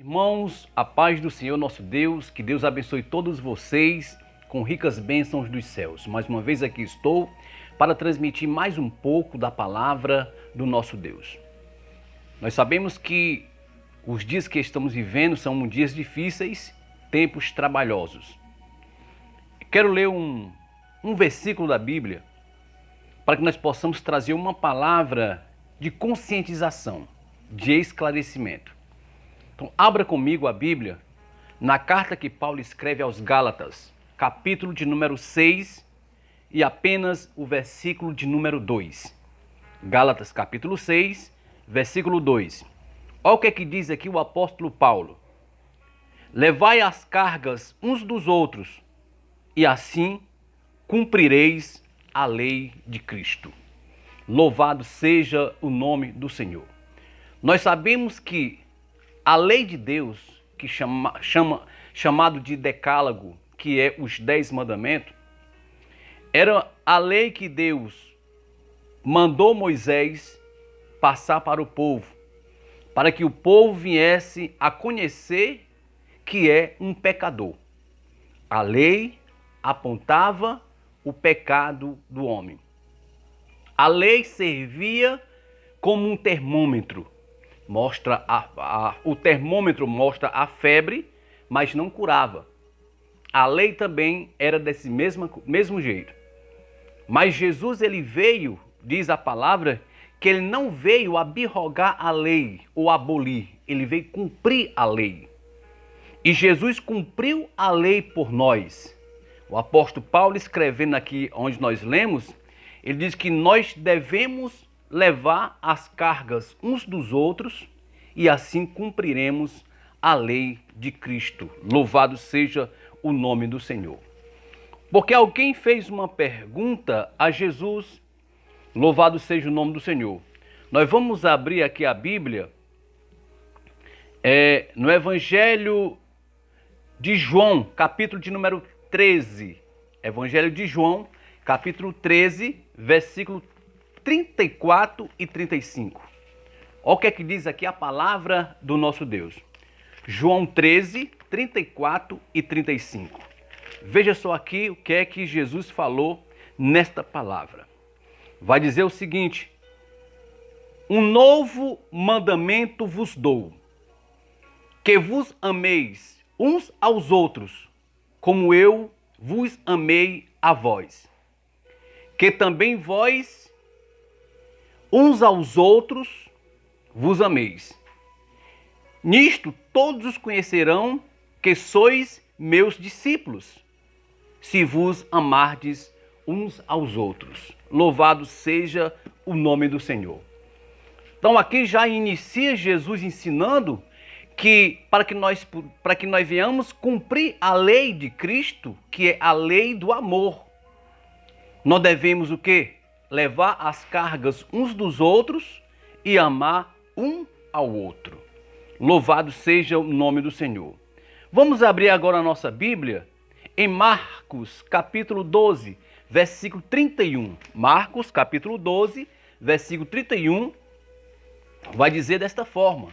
Irmãos, a paz do Senhor nosso Deus, que Deus abençoe todos vocês com ricas bênçãos dos céus. Mais uma vez aqui estou para transmitir mais um pouco da palavra do nosso Deus. Nós sabemos que os dias que estamos vivendo são dias difíceis, tempos trabalhosos. Quero ler um versículo da Bíblia para que nós possamos trazer uma palavra de conscientização, de esclarecimento. Então, abra comigo a Bíblia na carta que Paulo escreve aos Gálatas, capítulo de número 6 e apenas o versículo de número 2. Gálatas, capítulo 6, versículo 2. Olha o que é que diz aqui o apóstolo Paulo. Levai as cargas uns dos outros, e assim cumprireis a lei de Cristo. Louvado seja o nome do Senhor. Nós sabemos que a lei de Deus, que chamado de decálogo, que é os 10 mandamentos, era a lei que Deus mandou Moisés passar para o povo, para que o povo viesse a conhecer que é um pecador. A lei apontava o pecado do homem. A lei servia como um termômetro. O termômetro mostra a febre, mas não curava. A lei também era desse mesmo jeito. Mas Jesus, ele veio, diz a palavra, que ele não veio abrogar a lei ou abolir. Ele veio cumprir a lei. E Jesus cumpriu a lei por nós. O apóstolo Paulo, escrevendo aqui onde nós lemos, ele diz que nós devemos levar as cargas uns dos outros e assim cumpriremos a lei de Cristo. Louvado seja o nome do Senhor. Porque alguém fez uma pergunta a Jesus. Louvado seja o nome do Senhor. Nós vamos abrir aqui a Bíblia no Evangelho de João, capítulo de número 13. Evangelho de João, capítulo 13, versículo 34 e 35. Olha o que é que diz aqui a palavra do nosso Deus. João 13, 34 e 35. Veja só aqui o que é que Jesus falou nesta palavra. Vai dizer o seguinte: um novo mandamento vos dou, que vos ameis uns aos outros, como eu vos amei a vós. Que também vós uns aos outros vos ameis. Nisto todos os conhecerão que sois meus discípulos, se vos amardes uns aos outros. Louvado seja o nome do Senhor. Então aqui já inicia Jesus ensinando que para que nós venhamos cumprir a lei de Cristo, que é a lei do amor, nós devemos o quê? Levar as cargas uns dos outros e amar um ao outro. Louvado seja o nome do Senhor. Vamos abrir agora a nossa Bíblia em Marcos, capítulo 12, versículo 31. Marcos, capítulo 12, versículo 31, vai dizer desta forma.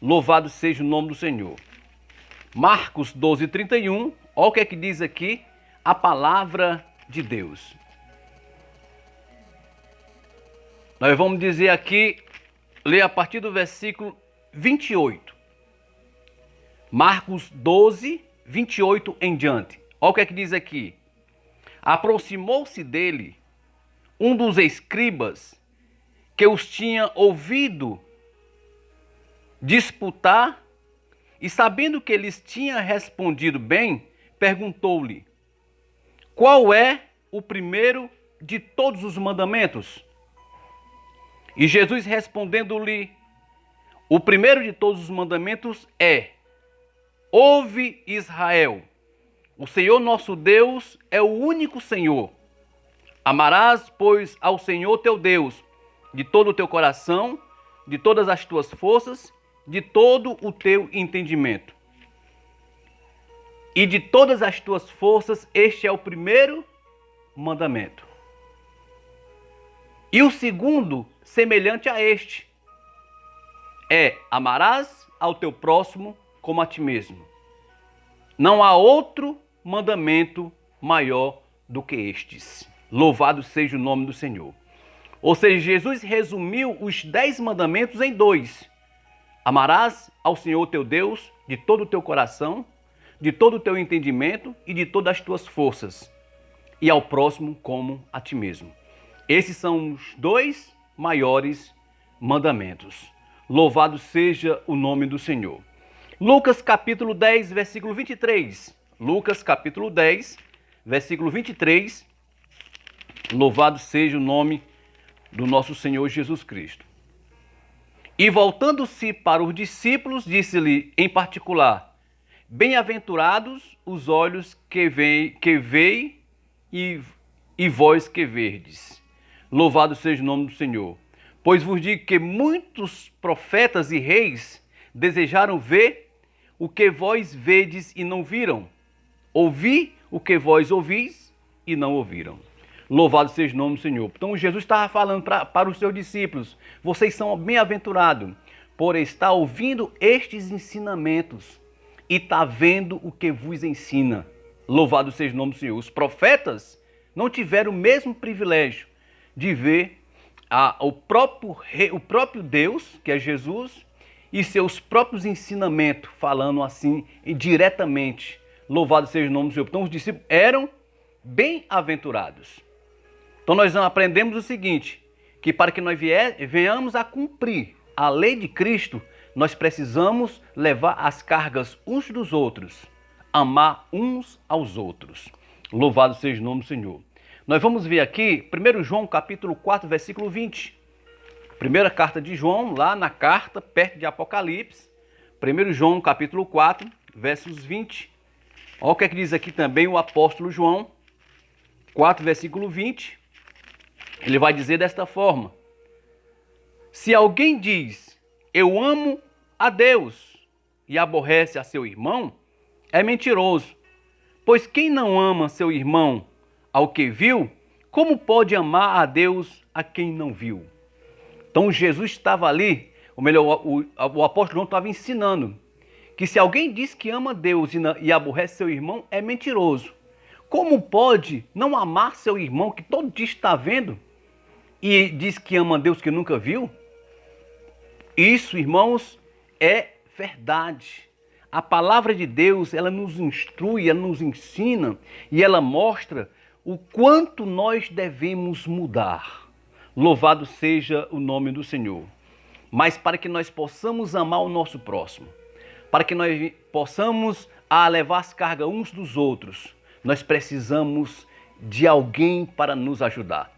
Louvado seja o nome do Senhor. Marcos 12, 31, olha o que é que diz aqui a palavra de Deus. Nós vamos dizer aqui, ler a partir do versículo 28. Marcos 12, 28 em diante. Olha o que é que diz aqui. Aproximou-se dele um dos escribas que os tinha ouvido disputar e, sabendo que eles tinham respondido bem, perguntou-lhe: qual é o primeiro de todos os mandamentos? E Jesus respondendo-lhe: o primeiro de todos os mandamentos é: ouve, Israel, o Senhor nosso Deus é o único Senhor. Amarás, pois, ao Senhor teu Deus de todo o teu coração, de todas as tuas forças, de todo o teu entendimento. E de todas as tuas forças, este é o primeiro mandamento. E o segundo, semelhante a este, é: amarás ao teu próximo como a ti mesmo. Não há outro mandamento maior do que estes. Louvado seja o nome do Senhor. Ou seja, Jesus resumiu os 10 mandamentos em 2. Amarás ao Senhor teu Deus de todo o teu coração, de todo o teu entendimento e de todas as tuas forças, e ao próximo como a ti mesmo. Esses são os 2 maiores mandamentos. Louvado seja o nome do Senhor. Lucas capítulo 10, versículo 23. Lucas capítulo 10, versículo 23. Louvado seja o nome do nosso Senhor Jesus Cristo. E voltando-se para os discípulos, disse-lhe em particular: bem-aventurados os olhos que veem e vós que verdes. Louvado seja o nome do Senhor. Pois vos digo que muitos profetas e reis desejaram ver o que vós vedes e não viram, ouvir o que vós ouvis e não ouviram. Louvado seja o nome do Senhor. Então Jesus estava falando para os seus discípulos: vocês são bem-aventurados por estar ouvindo estes ensinamentos e está vendo o que vos ensina. Louvado seja o nome do Senhor. Os profetas não tiveram o mesmo privilégio de ver o próprio Deus, que é Jesus, e seus próprios ensinamentos, falando assim diretamente. Louvado seja o nome do Senhor. Então os discípulos eram bem-aventurados. Então nós aprendemos o seguinte, que para que nós venhamos a cumprir a lei de Cristo, nós precisamos levar as cargas uns dos outros, amar uns aos outros. Louvado seja o nome do Senhor. Nós vamos ver aqui 1 João capítulo 4, versículo 20. Primeira carta de João, lá na carta, perto de Apocalipse. 1 João capítulo 4, versos 20. Olha o que é que diz aqui também o apóstolo João, 4, versículo 20. Ele vai dizer desta forma: se alguém diz, eu amo a Deus, e aborrece a seu irmão, é mentiroso. Pois quem não ama seu irmão ao que viu, como pode amar a Deus a quem não viu? Então Jesus estava ali, ou melhor, o apóstolo João estava ensinando que se alguém diz que ama Deus e aborrece seu irmão, é mentiroso. Como pode não amar seu irmão que todo dia está vendo e diz que ama Deus que nunca viu? Isso, irmãos, é verdade. A palavra de Deus, ela nos instrui, ela nos ensina e ela mostra o quanto nós devemos mudar. Louvado seja o nome do Senhor. Mas para que nós possamos amar o nosso próximo, para que nós possamos levar as cargas uns dos outros, nós precisamos de alguém para nos ajudar.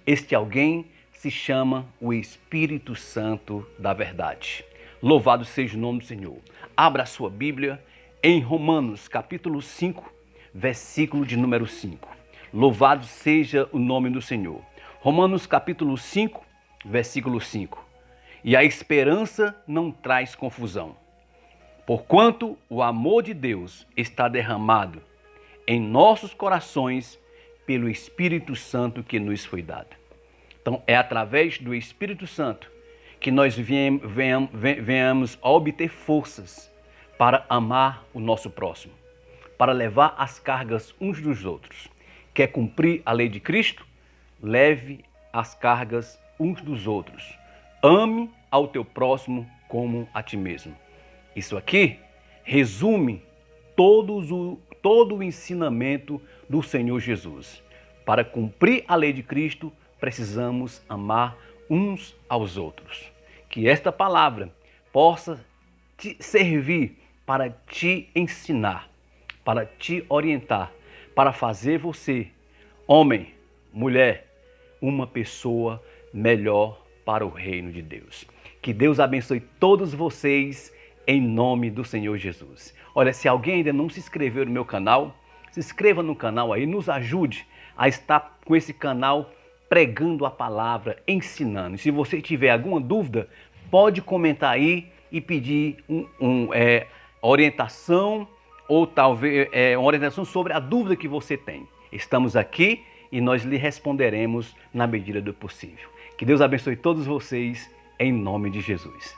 Este alguém se chama o Espírito Santo da verdade. Louvado seja o nome do Senhor. Abra a sua Bíblia em Romanos capítulo 5, versículo de número 5. Louvado seja o nome do Senhor. Romanos capítulo 5, versículo 5. E a esperança não traz confusão, porquanto o amor de Deus está derramado em nossos corações pelo Espírito Santo que nos foi dado. Então, é através do Espírito Santo que nós venhamos a obter forças para amar o nosso próximo, para levar as cargas uns dos outros. Quer cumprir a lei de Cristo? Leve as cargas uns dos outros. Ame ao teu próximo como a ti mesmo. Isso aqui resume todo o ensinamento do Senhor Jesus. Para cumprir a lei de Cristo, precisamos amar uns aos outros. Que esta palavra possa te servir para te ensinar, para te orientar, para fazer você, homem, mulher, uma pessoa melhor para o reino de Deus. Que Deus abençoe todos vocês em nome do Senhor Jesus. Olha, se alguém ainda não se inscreveu no meu canal, se inscreva no canal aí, nos ajude a estar com esse canal pregando a palavra, ensinando. E se você tiver alguma dúvida, pode comentar aí e pedir orientação ou talvez uma orientação sobre a dúvida que você tem. Estamos aqui e nós lhe responderemos na medida do possível. Que Deus abençoe todos vocês em nome de Jesus.